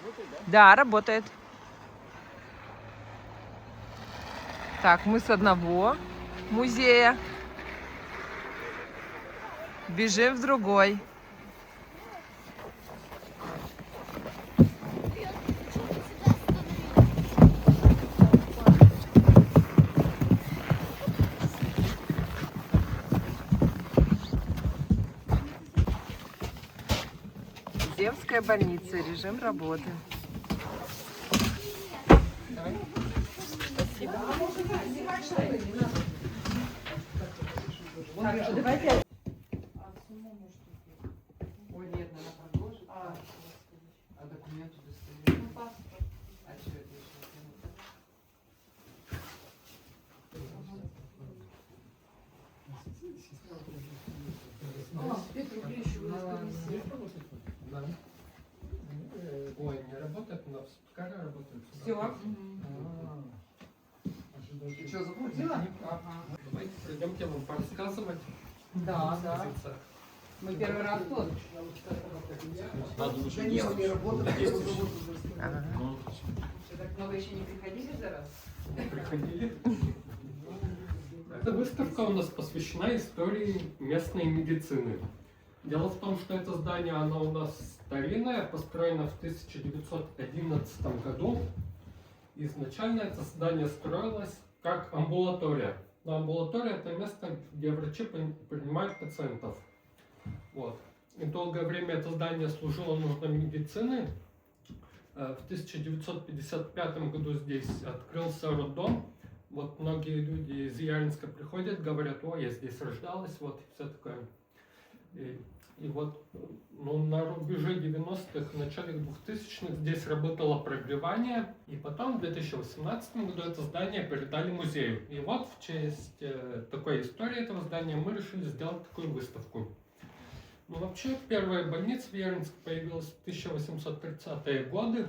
Работает, да? Да, работает. Так, мы с одного музея бежим в другой. Земская больница, режим работы. Спасибо. Так, давайте. Ой, нет, надо продолжить. А документы достают? Паспорт. А что это еще? 5 рублей еще у нас комиссия. Да. Ой, не работает, у нас Пускара работает. Все. Ты что, заблудила? Давайте придемте вам порассказывать. Да, да. Мы первый раз тут. Да не, он не работает. Но вы еще не приходили за раз? Приходили. Эта выставка у нас посвящена истории местной медицины. Дело в том, что это здание, оно у нас старинное, построено в 1911 году. Изначально это здание строилось как амбулатория. Но амбулатория — это место, где врачи принимают пациентов. Вот. И долгое время это здание служило нуждам медицины. В 1955 году здесь открылся роддом. Вот многие люди из Яринска приходят, говорят: о, я здесь рождалась, вот, и все такое. И вот на рубеже 90-х, начале 2000-х здесь работало прогревание, и потом в 2018 году это здание передали музею. И вот в честь такой истории этого здания мы решили сделать такую выставку. Ну, вообще, первая больница в Яринске появилась в 1830-е годы.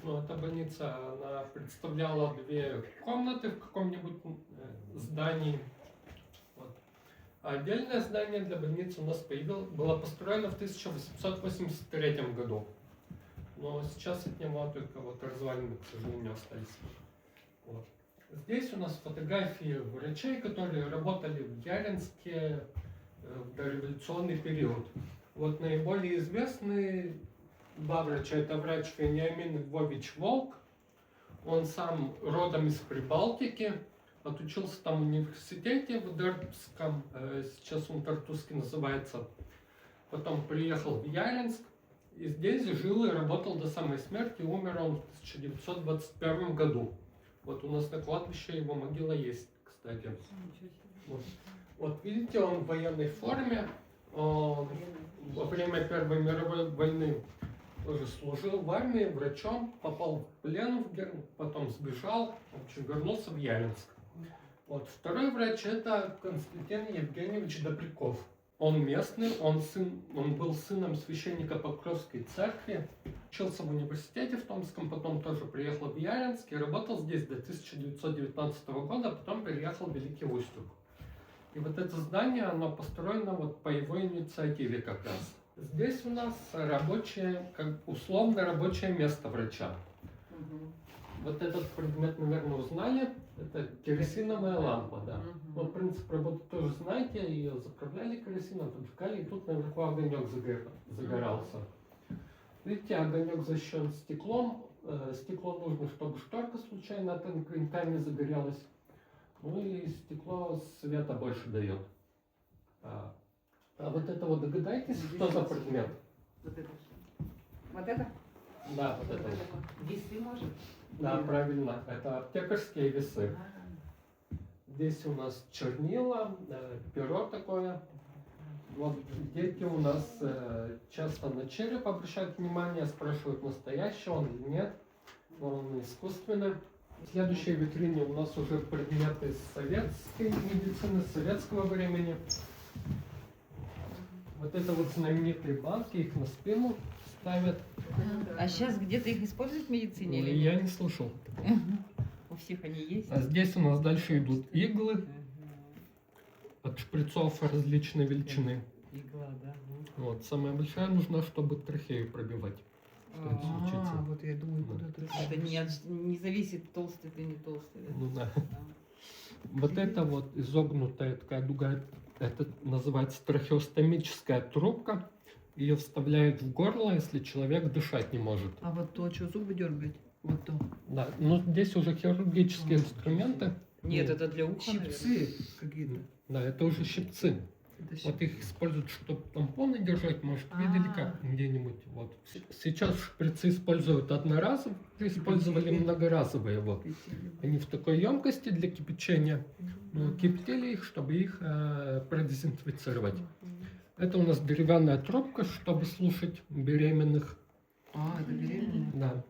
Но эта больница, она представляла 2 комнаты в каком-нибудь здании. Вот. А отдельное здание для больницы у нас было построено в 1883 году. Но сейчас от него только вот развалины, к сожалению, остались. Вот. Здесь у нас фотографии врачей, которые работали в Яринске в дореволюционный период. Вот наиболее известный 2 врача. Это врач Вениамин Львович Волк. Он сам родом из Прибалтики. Отучился там в университете в Дербском. Сейчас он Тартусский называется. Потом приехал в Яринск. И здесь жил и работал до самой смерти. Умер он в 1921 году. Вот у нас на кладбище его могила есть, кстати. Вот видите, он в военной форме. Во время Первой мировой войны тоже служил в армии врачом, попал в плен, потом сбежал, в общем, вернулся в Яринск. Вот. Второй врач — это Константин Евгеньевич Добряков. Он местный, он был сыном священника Покровской церкви, учился в университете в Томском, потом тоже приехал в Яринск и работал здесь до 1919 года, потом переехал в Великий Устюг. И вот это здание, оно построено вот по его инициативе как раз. Здесь у нас рабочее, условно рабочее место врача. Вот этот предмет, наверное, узнали. Это керосиновая лампа, да. Вот принцип работы тоже знаете, ее заправляли керосином, поджигали, и тут наверху огонек загорался. Видите, огонек защищен стеклом. Стекло нужно, чтобы шторка случайно от огонька не загорелась. Ну и стекло света больше дает. А вот это вот догадайтесь, что за предмет? Вот это. Вот это? Да, вот это. Весы, может? Да, правильно. Это аптекарские весы. Здесь у нас чернила, перо такое. Вот дети у нас часто на череп обращают внимание, спрашивают, настоящий он или нет. Он искусственный. В следующей витрине у нас уже предметы советской медицины, советского времени. Вот это вот знаменитые банки, их на спину ставят. А сейчас где-то их используют в медицине или Я нет? не слушал. У всех они есть? А здесь у нас дальше идут иглы от шприцов различной величины. Игла, да. Вот, самая большая нужна, чтобы трахею пробивать. стоит случиться. вот я думаю, куда ты. Это не зависит, толстый ты, не толстый. Да? Ну да. Да. Вот это вот изогнутая такая дуга, это называется трахеостомическая трубка. Ее вставляют в горло, если человек дышать не может. А вот то, что зубы дергать? Вот то. Да, но здесь уже хирургические инструменты. Нет, Ну, это для уха, Щипцы какие-то. Да, это уже щипцы. Это Вот их используют, чтобы тампоны держать, может, видели как где-нибудь. Вот. Сейчас шприцы используют одноразовые, использовали многоразовые. Вот. Они в такой емкости для кипячения. Ну, кипятили их, чтобы их продезинфицировать. Это у нас деревянная трубка, чтобы слушать беременных. А, это беременная? Да.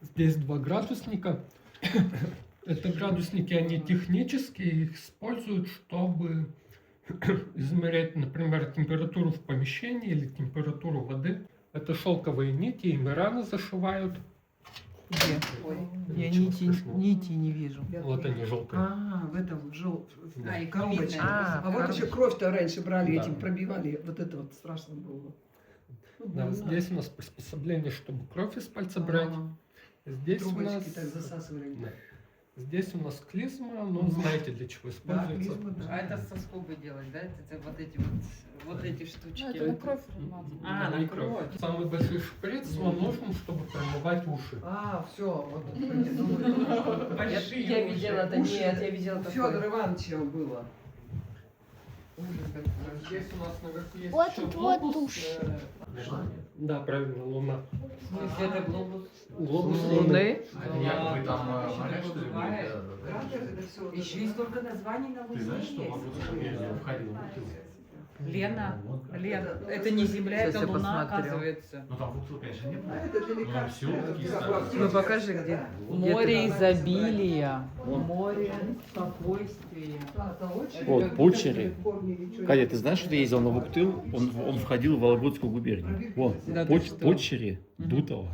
Здесь 2 градусника. Это градусники, они технические, их используют, чтобы измерять, например, температуру в помещении или температуру воды. Это шелковые нити, ими раны зашивают. Где? Ой. Я Ничего нити страшного. не вижу. Вот они желтые. А, в этом Да. и коробочка. А, А вот коробочка. еще кровь-то раньше брали, Да. этим пробивали. Вот это вот страшно было. Ну, Да, больно. здесь у нас приспособление, чтобы кровь из пальца брать. Здесь у нас... Трубочки так засасывали. Да. Здесь у нас клизма, ну, знаете, для чего Да, используется. клизма, да. А это со скобы делать, да? Это вот эти штучки. Ну, Это на кровь размазано. А, Да, на и кровь. Самый большой шприц, он нужен, чтобы промывать уши. А, все, вот я думаю, Я видела это, нет, я видела у такое. Федора Ивановича было. Ужас какой. Здесь у нас наверху есть Вот еще тут вот глобус. уши. Да, правильно, луна. В смысле, это глобус? Глобус Луны? Вы там моряк, что ли, были? Кратер это все. Еще и столько названий на Ты Луне знаешь, что есть. Лагутская губерния входила в Уктыл? Лена, это не Земля, Сейчас это я Луна, посмотрю. оказывается. Ну там в Уктыл, конечно, не было. А это для Но лекарств. все такие Да, старые. аптека. Ну покажи где. Море изобилия, море спокойствия. Да, это очень. Вот, как Почери. в форме ничего не Катя, ты знаешь, что ты ездил на Вуктыл? Он входил в Вологодскую губернию. Вон, Да ты что? Почери, Дутова.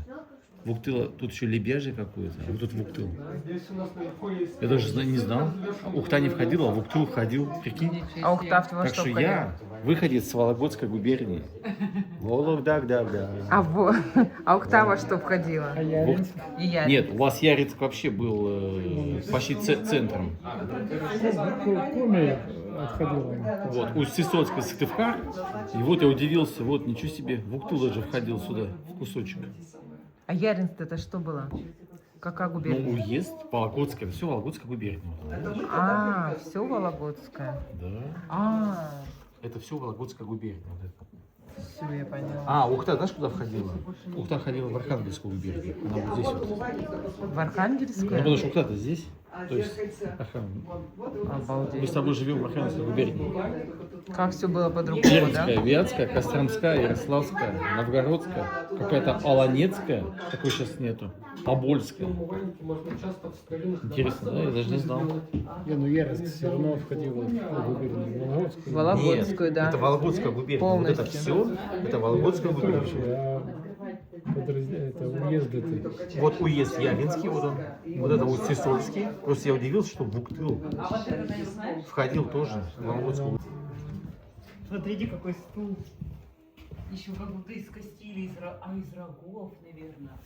Вуктыла, тут еще Лебяжий какой-то, а вот тут Вуктыл. Здесь у нас наверху есть... Я даже не знал. Ухта не входила, а Вуктыл входил, прикинь. А Ухта во Так что что входила? я выходец с Вологодской губернии. Вологда. А Ухта во что входила? И я. Нет, у вас Ярицк вообще был почти центром. Вот, Усть-Сысоцкий, Сыктывкар. И вот я удивился, вот, ничего себе, Вуктыл даже входил сюда, в кусочек. А Яринск это что было? Какая Ну, губерния? уезд, Вологодская, все Вологодская губерния. А, все Вологодская. Да, А, это все Вологодская губерния. Вот это. все, я поняла. А, Ухта, знаешь, куда входила? Ухта ходила в Архангельскую губернию. Она вот здесь вот. В Ну, Архангельскую? потому что Ухта-то здесь. А То есть, зеркальце. Мы Обалдеть. с тобой живем в Архангельской губернии. Как все было по-другому, да? Пермская, Вятская, Костромская, Ярославская, Новгородская, какая-то Аланецкая, такой сейчас нету, Тобольская. Умывальники можно часто в старинных Интересно, домах да? Я даже не знал. сделать. Не, ну Яроск все равно входила в губернию Вологодскую. Вологодскую, да. Это Вологодская губерния. Вот это Полностью. все, это Вологодская губерния. Это уезды-то. Вот уезд Явинский, вот он. Вот это вот Сысольский. Просто я удивился, что Вуктыл входил тоже в Вологодскую губернию. Смотрите, какой стул. Еще как будто из кости или из рогов, наверное.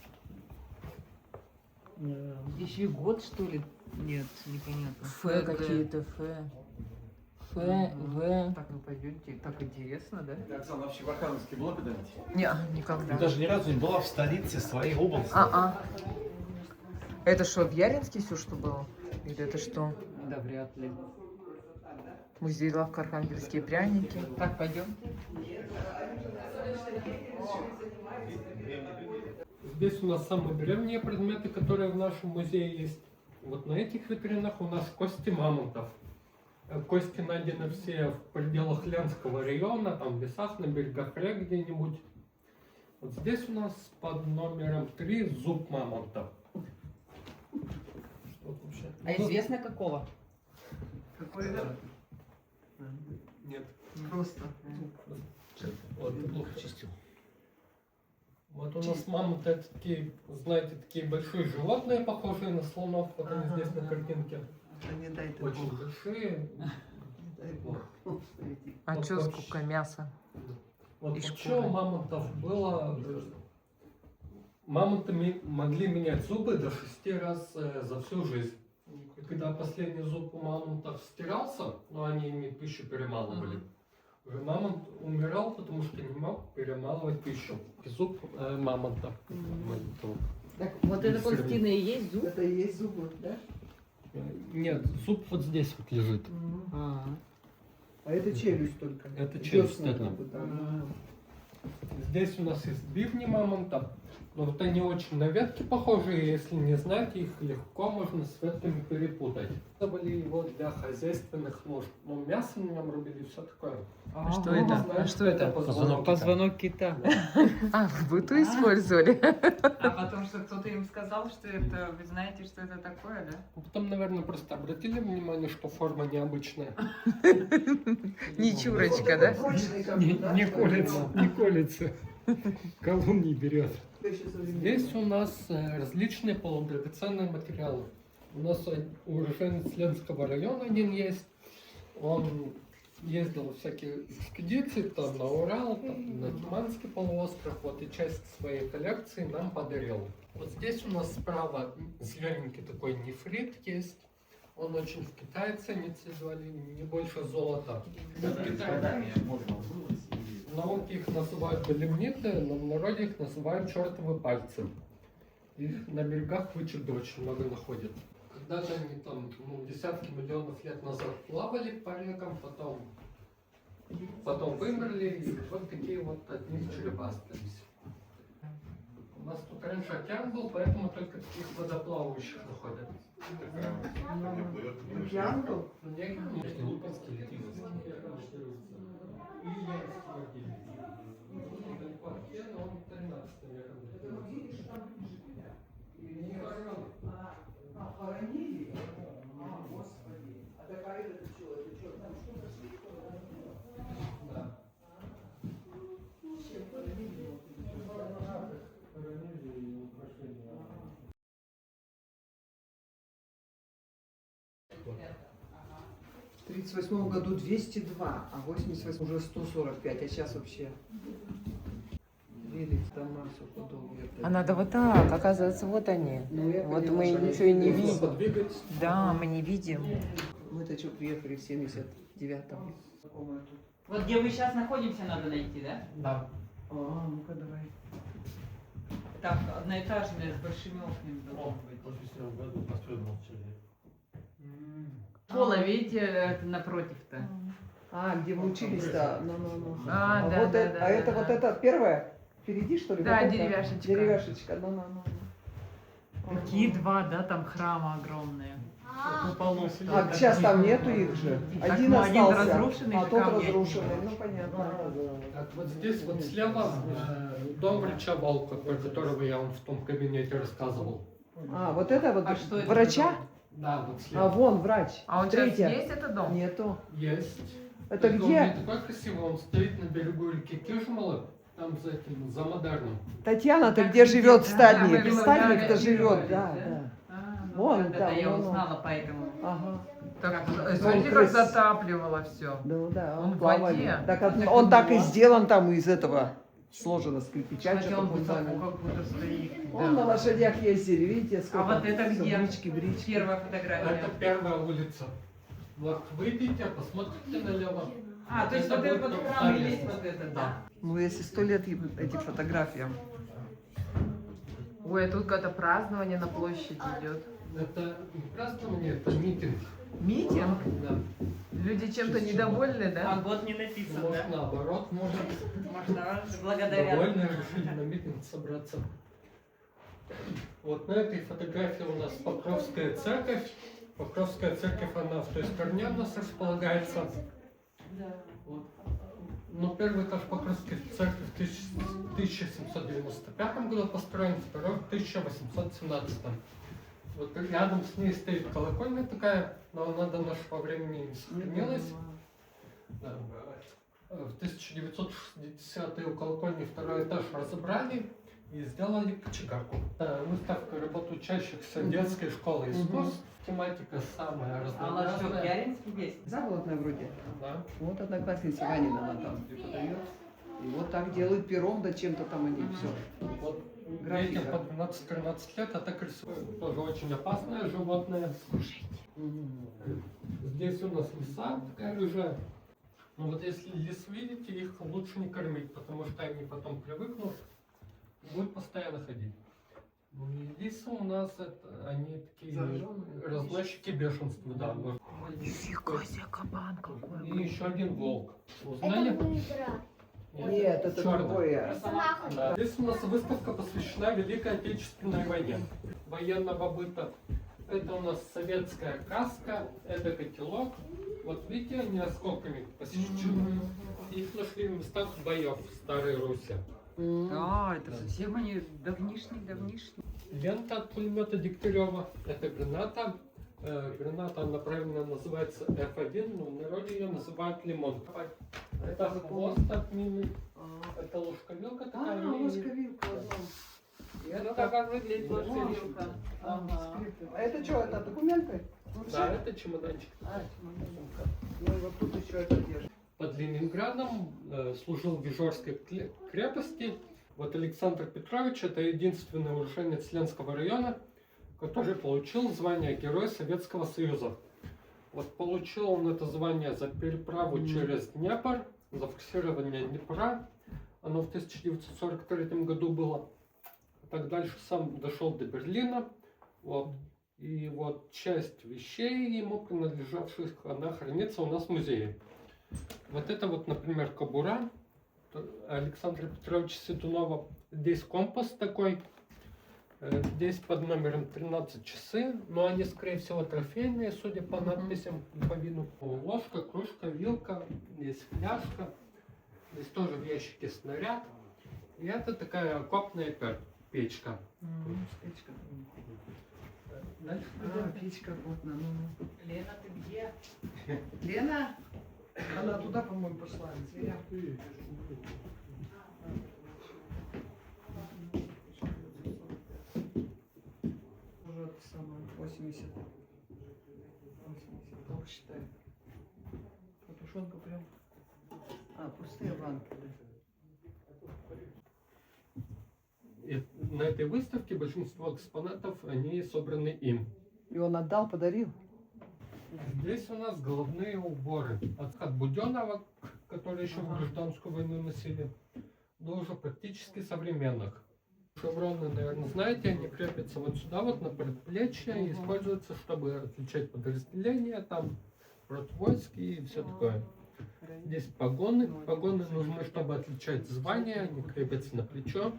Еще и год, что ли? Нет, непонятно. Ф какие-то, Ф. Ф, В. Так, вы пойдете. Так интересно, да? Оксана, вообще в Архангельске была когда-нибудь? Не, никогда. Ты даже ни разу не была в столице своей области. Это что, в Яринске все, что было? Или это что? Да, вряд ли. Музей лавка архангельские пряники. Так, пойдем. Здесь у нас самые древние предметы, которые в нашем музее есть. Вот на этих витринах у нас кости мамонтов. Кости найдены все в пределах Ленского района, там в лесах, на берегах рек где-нибудь. Вот здесь у нас под номером 3 зуб мамонта. Вот вообще. А известно какого? Какой это? Нет. Просто. Вот, Ты плохо чистил. вот у нас мамонты это такие, знаете, такие большие животные, похожие на слонов. Вот они здесь на картинке. Да не дай ты Очень Бог. большие. Не дай Бог. А Вот что, вообще. сколько мяса? Вот И вообще шкуры. у мамонтов было Мамонты могли менять зубы до 6 раз за всю жизнь. Когда последний зуб у мамонтов стирался, но они ими пищу перемалывали, уже мамонт умирал, потому что не мог перемалывать пищу. Зуб мамонта. Так, вот эта пластина и есть зуб? Это и есть зубы, да? Нет, зуб вот здесь вот лежит. А это челюсть только. Это челюсть, Десна это. как бы там. Здесь у нас есть бивни мамонта. Но вот они очень на ветки похожи, и если не знать их, легко можно с ветками перепутать. Были его для хозяйственных нужд. Но мясо на нем рубили, все такое. А что это? А что это? Позвонок кита. А, в быту использовали? А потом, что кто-то им сказал, что это, вы знаете, что это такое, да? Потом, наверное, просто обратили внимание, что форма необычная. Не чурочка, да? Прочный как бы, да? Не колется, не колется. Колун не берет. Здесь у нас различные полудрагоценные материалы. У нас уроженец Ленского района один есть. Он ездил в всякие экспедиции, там на Урал, там, на Туманский полуостров. Вот и часть своей коллекции нам подарил. Вот здесь у нас справа зелененький такой нефрит есть. Он очень в Китае ценится, едва ли не больше золота. В Китае в науке их называют големниты, но в народе их называют чертовы пальцы. Их на берегах Вычегда очень много находят. Когда-то они там десятки миллионов лет назад плавали по рекам, потом вымерли, и вот такие вот от них черепа остались. У нас тут раньше океан был, поэтому только таких водоплавающих находят. Океан был? Хоронили? Господи. А так а это что? Это что? Там что нашли? Да. Чем хоронили? В 1938 году 202, а в 88 уже 145, а сейчас вообще велик дома, все подобное. А надо вот так, оказывается, вот они. Ну, я Вот поняла, мы что ничего и не они- видим. Подвигать. Да, мы не видим. Мы-то что, приехали в 79-м. Знакомая тут. Вот где мы сейчас находимся, надо найти, да? Да. А, ну-ка давай. Там одноэтажная с большими окнами должно быть. году построен был человек. Школа, видите, это напротив-то. А, где вы учились-то? Ну. А, да, вот да, это, да, а это да. вот это первое? Впереди, что ли? Да, Вот это? деревяшечка. Деревяшечка, ну. Какие два, да, там храма огромные. А сейчас там нету их же. Один ну, один остался, разрушенный, а же тот камни разрушенный. Ну, понятно. Так, вот здесь вот слева дом врача Волка, про которого я вам в том кабинете рассказывал. А, вот это вот А что это врача? Да, вот А, слева. вон врач. А он сейчас Третья. есть, этот дом? Нету. Есть. Это Этот дом где? не такой красивый, он стоит на берегу реки Кижмала, там за этим, за Модерном. Татьяна-то Так где где? живет? Да, Стадник. мы Стадник-то говорили, живет, да, да. да. Ну, Вон вот это там, я ну. узнала поэтому. Ага. Так, Как смотри, как затапливало все. Ну да, Он он в плавали. воде. Так, Так он и так и было. сделан там из этого. Сложено с кирпича. Хотя что-то он высоко фундамент. как будто стоит. Он на лошадях ездили, видите, сколько. А вот это всё, где? брички. Первая фотография. Это первая улица. Вот выйдите, посмотрите налево. А, то есть вот будет это вот дом храм и Сталина. есть вот это, да? Ну, если 100 лет этим фотографиям. Ой, а тут какое-то празднование на площади идет. Это не празднование, это митинг. Митинг? Да. Люди чем-то недовольны, А да? год не написан, Может, да? наоборот, может, Можно благодаря. довольны решили на митинг собраться. Вот на этой фотографии у нас Покровская церковь. Покровская церковь, она в той стороне у нас располагается. Вот. Ну, первый этаж Покровской церкви в 1795 году построен, второй в 1817. Вот рядом с ней стоит колокольня такая, но она до нашего времени не сохранилась. Да. В 1960-е у колокольни второй этаж разобрали и сделали кочегарку. Выставка работ учащихся детской школы искусств. Тематика самая А у нас что, разнообразная. Яринский есть? Заболотная вроде. Да. Вот одноклассница Ванина, она там преподает. И вот так делают пером, да чем-то там они все. Вот Графика. детям по 12-13 лет это крысо. Тоже очень опасное животное. Здесь у нас лиса такая рыжая. Ну вот если лис видите, их лучше не кормить, потому что они потом привыкнут, будут постоянно ходить. Ну и лисы у нас, они такие Зараженные. разносчики бешенства, да. Нифига себе, кабан какой. И еще один волк. Это Узнали? выдра. Нет, это Чёрный. другое. Росомаха. Да. Здесь у нас выставка посвящена Великой Отечественной войне. Военного быта. Это у нас советская каска, это котелок. Вот видите, они осколками посечены. Их нашли в местах боев в Старой Руси. А, это совсем они давнишние. Лента от пулемета Дегтярева. Это граната. Граната, она правильно называется F1, но в народе ее называют лимон. Это хвост от мины. Это ложка-вилка такая. и- ложка-вилка. Ну, как выглядит ложка-вилка. А это что, это документы? Да, это чемоданчик. Ну и вот тут еще это держит. Под Ленинградом служил в Вижорской крепости. Вот Александр Петрович, это единственный уроженец Ленского района, который получил звание Герой Советского Союза. Вот получил он это звание за переправу через Днепр, за форсирование Днепра. Оно в 1943 году было. Так дальше сам дошел до Берлина. Вот. И вот часть вещей ему принадлежавших, она хранится у нас в музее. Вот это вот, например, кобура Александра Петровича Сетунова. Здесь компас такой. Здесь под номером 13 часы, но они, скорее всего, трофейные, судя по надписям и по виду. Ложка, кружка, вилка, здесь фляжка, здесь тоже в ящике снаряд. И это такая окопная печка. Печка. Дальше Печка, вот на. Лена, ты где? Лена? Она туда, по-моему, пошла. Зря. Уже это самое, 80. Плохо считаю. А тушенка прям. А, пустые банки, да. И на этой выставке большинство экспонатов, они собраны им. И он отдал, подарил? Здесь у нас головные уборы. От Буденного, которые еще в гражданскую войну носили, до уже практически современных. Шевроны, наверное, знаете, они крепятся вот сюда, вот на предплечье, и используются, чтобы отличать подразделения, там, протвойск и все такое. Здесь погоны. Погоны нужны, чтобы отличать звания, они крепятся на плечо.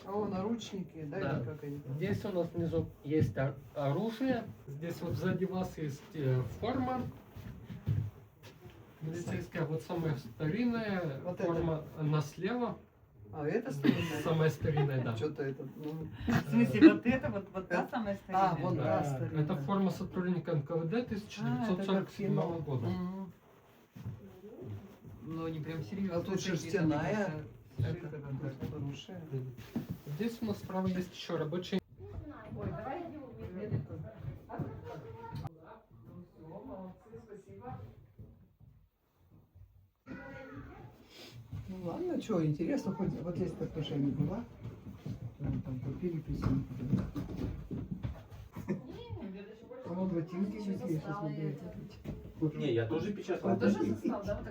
О, наручники, да, Да. или как они там? Здесь у нас внизу есть оружие. Здесь вот сзади вас есть форма милицейская. Вот самая старинная Вот форма, она слева. А это старинная? Самая старинная, да. Что-то это, ну... В смысле, вот это, вот та самая старинная? А, вон та старинная. Это форма сотрудника НКВД 1947 года. Мгм. Ну, не прям серьезно. А тут шерстяная. Хорошая. Здесь у нас справа есть еще рабочий. Ой, давай Ну ладно, что, интересно, хоть вот здесь так тоже не была. Там купили письма. А вот ботинки какие, сейчас мы будем. Не, я тоже печатал. Тоже застал, да?